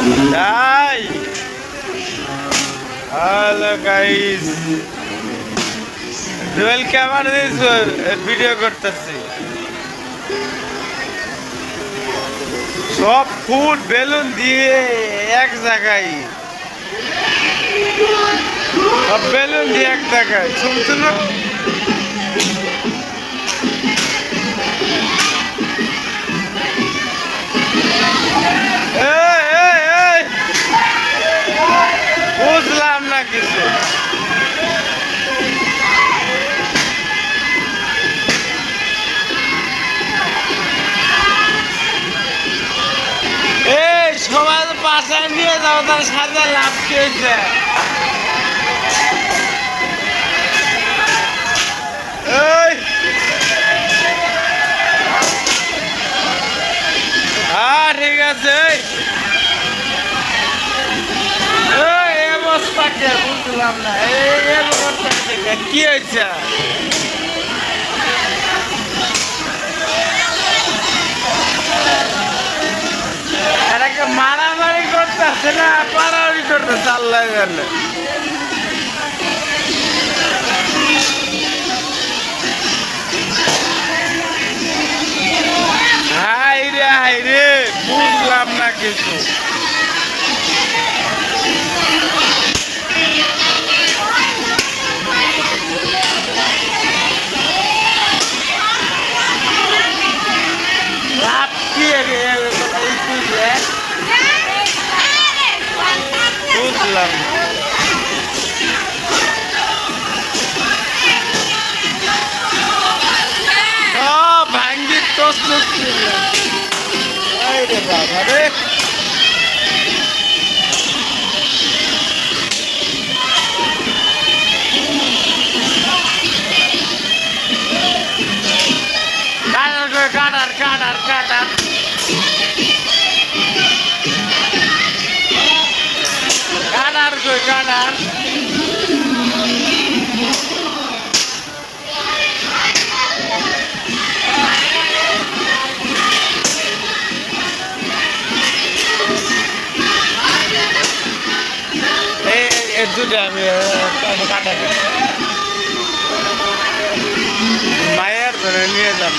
তাই hello guys, dual camera দিয়ে video করতেছি। সব ফুল বেলুন দিয়ে এক জায়গায়, সব বেলুন দিয়ে এক জায়গায় শুনছো না? বুঝলাম না কিছু। এই সবাই পাশে নিয়ে যাও, তার সাথে লাভ খেয়েছে। হ্যাঁ ঠিক আছে। বুঝলাম না কি হয়েছে? এটাকে মারামারি করতেছে না পারামারি করতেছে, আল্লাহ জানে। হাই রে বুঝলাম না কিছু। বুঝলাম ভাঙ্গি প্রস্তুত রে বাবা রে। কাটার কাটার কাটার কাটার কই কাটার। এই দুটো আমি কাটা মায়ের ধরে নিয়ে যাব।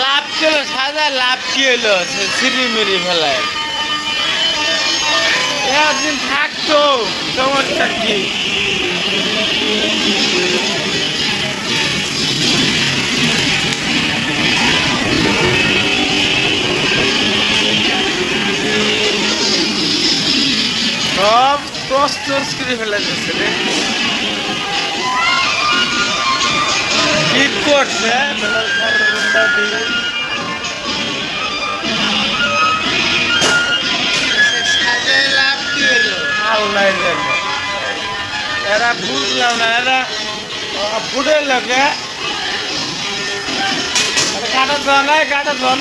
লাভ ছিল সাদা, লাভ কি হইলো সিঁড়িমিড়ি ফেলায়। একদিন থাকতো সমস্যা কি? সব প্রস্তুত করে ফেলে যাচ্ছে রে। কি করছে লাভ কি হলো আল্লাহ জানে। এরা বুঝলাম না, এরা ফুটের লোকে কাটা ধোয়া নাই, কাটা ধোয়া